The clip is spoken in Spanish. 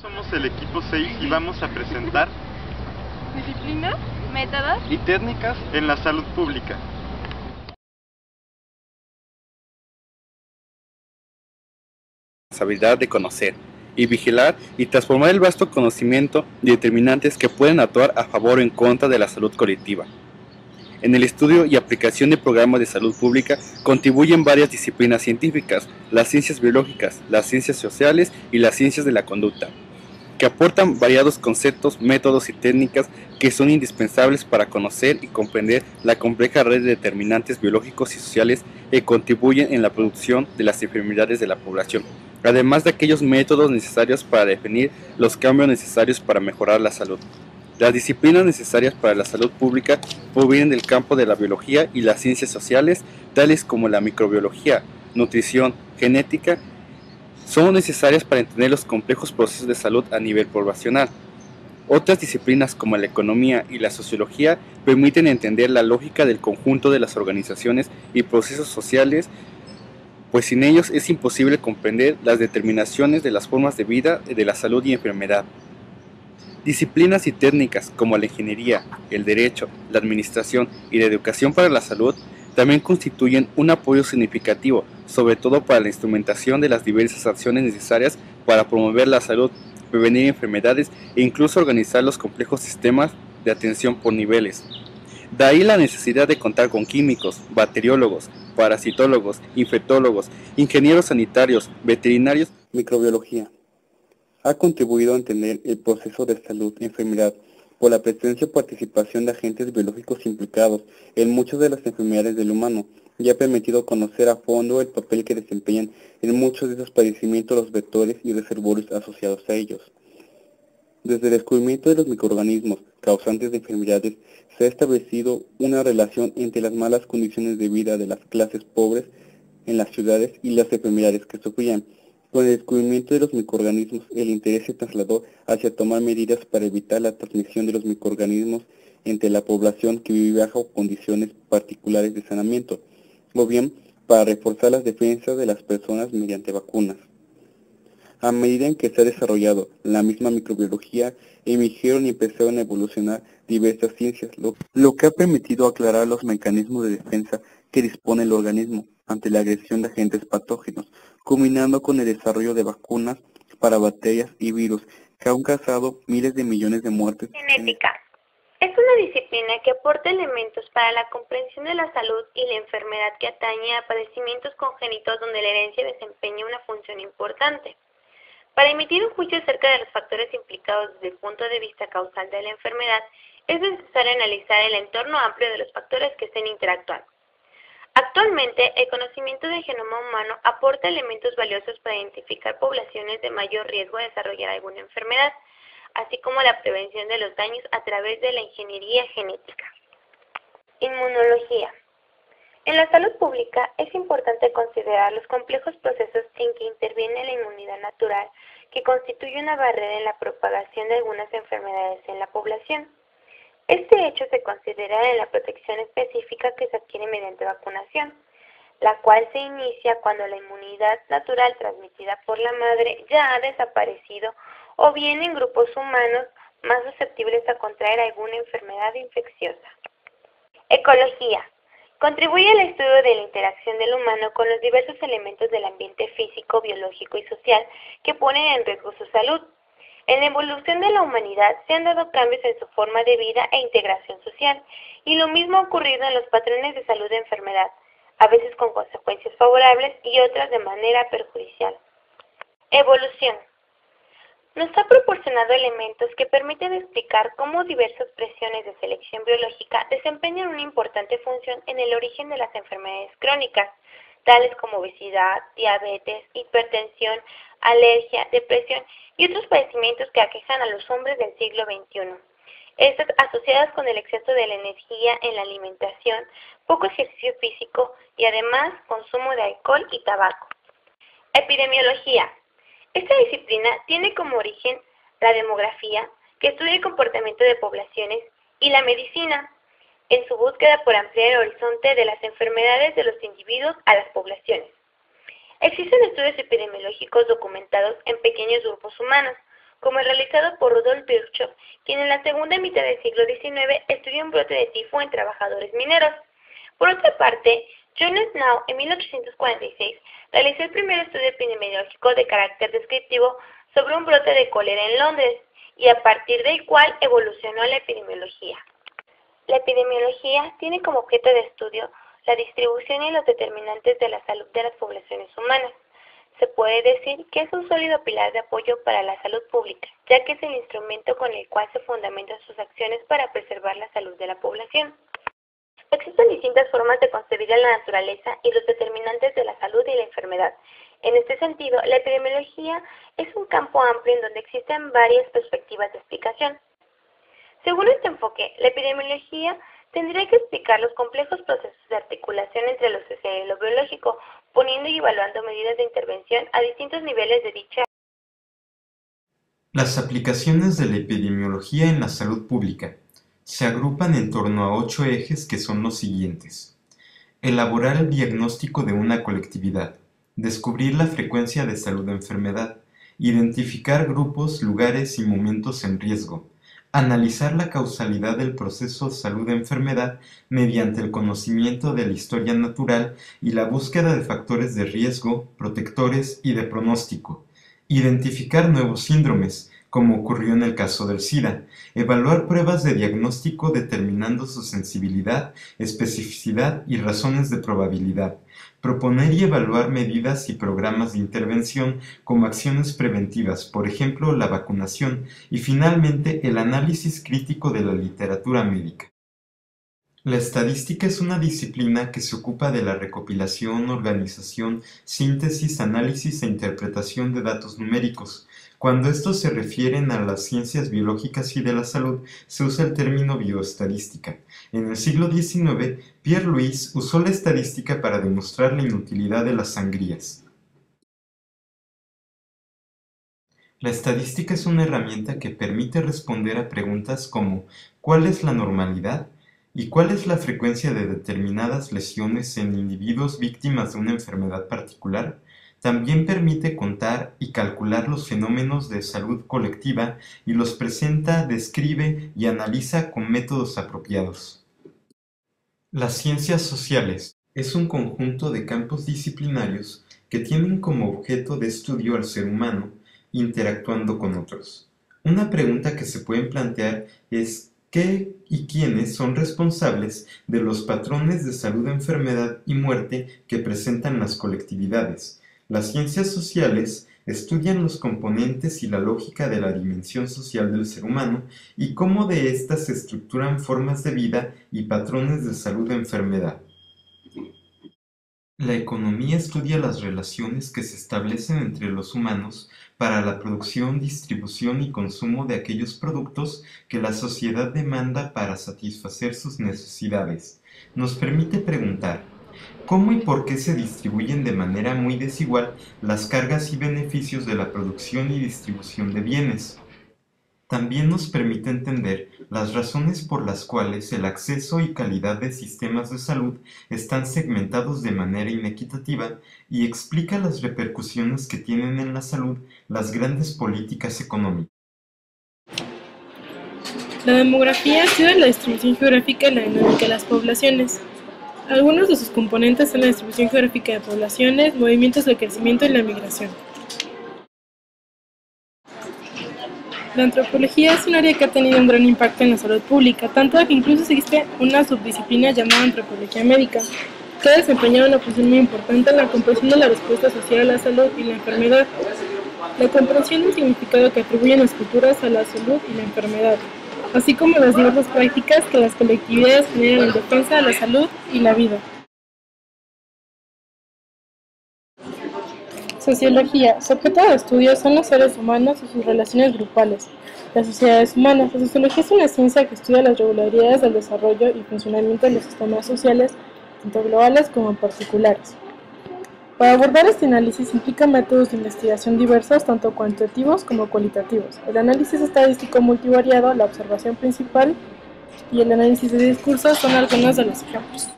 Somos el equipo 6 y vamos a presentar disciplinas, métodos y técnicas en la salud pública. Responsabilidad de conocer y vigilar y transformar el vasto conocimiento de determinantes que pueden actuar a favor o en contra de la salud colectiva. En el estudio y aplicación de programas de salud pública contribuyen varias disciplinas científicas, las ciencias biológicas, las ciencias sociales y las ciencias de la conducta, que aportan variados conceptos, métodos y técnicas que son indispensables para conocer y comprender la compleja red de determinantes biológicos y sociales que contribuyen en la producción de las enfermedades de la población, además de aquellos métodos necesarios para definir los cambios necesarios para mejorar la salud. Las disciplinas necesarias para la salud pública provienen del campo de la biología y las ciencias sociales, tales como la microbiología, nutrición, genética. Son necesarias para entender los complejos procesos de salud a nivel poblacional. Otras disciplinas como la economía y la sociología permiten entender la lógica del conjunto de las organizaciones y procesos sociales, pues sin ellos es imposible comprender las determinaciones de las formas de vida, de la salud y enfermedad. Disciplinas y técnicas como la ingeniería, el derecho, la administración y la educación para la salud también constituyen un apoyo significativo, sobre todo para la instrumentación de las diversas acciones necesarias para promover la salud, prevenir enfermedades e incluso organizar los complejos sistemas de atención por niveles. De ahí la necesidad de contar con químicos, bacteriólogos, parasitólogos, infectólogos, ingenieros sanitarios, veterinarios, microbiología. Ha contribuido a entender el proceso de salud-enfermedad por la presencia o participación de agentes biológicos implicados en muchas de las enfermedades del humano y ha permitido conocer a fondo el papel que desempeñan en muchos de esos padecimientos los vectores y reservorios asociados a ellos. Desde el descubrimiento de los microorganismos causantes de enfermedades, se ha establecido una relación entre las malas condiciones de vida de las clases pobres en las ciudades y las enfermedades que sufrían. Con el descubrimiento de los microorganismos, el interés se trasladó hacia tomar medidas para evitar la transmisión de los microorganismos entre la población que vive bajo condiciones particulares de saneamiento, o bien para reforzar las defensas de las personas mediante vacunas. A medida en que se ha desarrollado la misma microbiología, emergieron y empezaron a evolucionar diversas ciencias, lo que ha permitido aclarar los mecanismos de defensa que dispone el organismo ante la agresión de agentes patógenos, culminando con el desarrollo de vacunas para bacterias y virus que han causado miles de millones de muertes. Genética. Es una disciplina que aporta elementos para la comprensión de la salud y la enfermedad que atañe a padecimientos congénitos donde la herencia desempeña una función importante. Para emitir un juicio acerca de los factores implicados desde el punto de vista causal de la enfermedad, es necesario analizar el entorno amplio de los factores que estén interactuando. Actualmente, el conocimiento del genoma humano aporta elementos valiosos para identificar poblaciones de mayor riesgo de desarrollar alguna enfermedad, así como la prevención de los daños a través de la ingeniería genética. Inmunología. En la salud pública es importante considerar los complejos procesos en que interviene la inmunidad natural, que constituye una barrera en la propagación de algunas enfermedades en la población. Este hecho se considera en la protección específica que se adquiere mediante vacunación, la cual se inicia cuando la inmunidad natural transmitida por la madre ya ha desaparecido o bien en grupos humanos más susceptibles a contraer alguna enfermedad infecciosa. Ecología. Contribuye al estudio de la interacción del humano con los diversos elementos del ambiente físico, biológico y social que ponen en riesgo su salud. En la evolución de la humanidad se han dado cambios en su forma de vida e integración social, y lo mismo ha ocurrido en los patrones de salud de enfermedad, a veces con consecuencias favorables y otras de manera perjudicial. Evolución. Nos ha proporcionado elementos que permiten explicar cómo diversas presiones de selección biológica desempeñan una importante función en el origen de las enfermedades crónicas, tales como obesidad, diabetes, hipertensión, alergia, depresión y otros padecimientos que aquejan a los hombres del siglo XXI. Estas asociadas con el exceso de la energía en la alimentación, poco ejercicio físico y además consumo de alcohol y tabaco. Epidemiología. Esta disciplina tiene como origen la demografía, que estudia el comportamiento de poblaciones, y la medicina, en su búsqueda por ampliar el horizonte de las enfermedades de los individuos a las poblaciones. Existen estudios epidemiológicos documentados en pequeños grupos humanos, como el realizado por Rudolf Virchow, quien en la segunda mitad del siglo XIX estudió un brote de tifo en trabajadores mineros. Por otra parte, John Snow en 1846 realizó el primer estudio epidemiológico de carácter descriptivo sobre un brote de cólera en Londres, y a partir del cual evolucionó la epidemiología. La epidemiología tiene como objeto de estudio la distribución y los determinantes de la salud de las poblaciones humanas. Se puede decir que es un sólido pilar de apoyo para la salud pública, ya que es el instrumento con el cual se fundamentan sus acciones para preservar la salud de la población. Existen distintas formas de concebir a la naturaleza y los determinantes de la salud y la enfermedad. En este sentido, la epidemiología es un campo amplio en donde existen varias perspectivas de explicación. Según este enfoque, la epidemiología tendría que explicar los complejos procesos de articulación entre lo social y lo biológico, poniendo y evaluando medidas de intervención a distintos niveles de dicha. Las aplicaciones de la epidemiología en la salud pública se agrupan en torno a 8 ejes que son los siguientes. Elaborar el diagnóstico de una colectividad, descubrir la frecuencia de salud-enfermedad, identificar grupos, lugares y momentos en riesgo, analizar la causalidad del proceso salud-enfermedad mediante el conocimiento de la historia natural y la búsqueda de factores de riesgo, protectores y de pronóstico, identificar nuevos síndromes, como ocurrió en el caso del SIDA, evaluar pruebas de diagnóstico determinando su sensibilidad, especificidad y razones de probabilidad, proponer y evaluar medidas y programas de intervención como acciones preventivas, por ejemplo, la vacunación, y finalmente el análisis crítico de la literatura médica. La estadística es una disciplina que se ocupa de la recopilación, organización, síntesis, análisis e interpretación de datos numéricos. Cuando estos se refieren a las ciencias biológicas y de la salud, se usa el término bioestadística. En el siglo XIX, Pierre Louis usó la estadística para demostrar la inutilidad de las sangrías. La estadística es una herramienta que permite responder a preguntas como ¿cuál es la normalidad? ¿Y cuál es la frecuencia de determinadas lesiones en individuos víctimas de una enfermedad particular? También permite contar y calcular los fenómenos de salud colectiva y los presenta, describe y analiza con métodos apropiados. Las ciencias sociales es un conjunto de campos disciplinarios que tienen como objeto de estudio al ser humano interactuando con otros. Una pregunta que se pueden plantear es ¿qué y quiénes son responsables de los patrones de salud, enfermedad y muerte que presentan las colectividades? Las ciencias sociales estudian los componentes y la lógica de la dimensión social del ser humano y cómo de éstas se estructuran formas de vida y patrones de salud e enfermedad. La economía estudia las relaciones que se establecen entre los humanos para la producción, distribución y consumo de aquellos productos que la sociedad demanda para satisfacer sus necesidades. Nos permite preguntar ¿cómo y por qué se distribuyen de manera muy desigual las cargas y beneficios de la producción y distribución de bienes? También nos permite entender las razones por las cuales el acceso y calidad de sistemas de salud están segmentados de manera inequitativa y explica las repercusiones que tienen en la salud las grandes políticas económicas. La demografía estudia la distribución geográfica y la dinámica de las poblaciones. Algunos de sus componentes son la distribución geográfica de poblaciones, movimientos de crecimiento y la migración. La antropología es un área que ha tenido un gran impacto en la salud pública, tanto que incluso existe una subdisciplina llamada antropología médica, que ha desempeñado una función muy importante en la comprensión de la respuesta social a la salud y la enfermedad, la comprensión del significado que atribuyen las culturas a la salud y la enfermedad, así como las diversas prácticas que las colectividades generan en defensa de la salud y la vida. Sociología. Su objeto de estudio son los seres humanos y sus relaciones grupales. Las sociedades humanas. La sociología es una ciencia que estudia las regularidades del desarrollo y funcionamiento de los sistemas sociales, tanto globales como particulares. Para abordar este análisis implica métodos de investigación diversos, tanto cuantitativos como cualitativos. El análisis estadístico multivariado, la observación principal y el análisis de discursos son algunos de los ejemplos.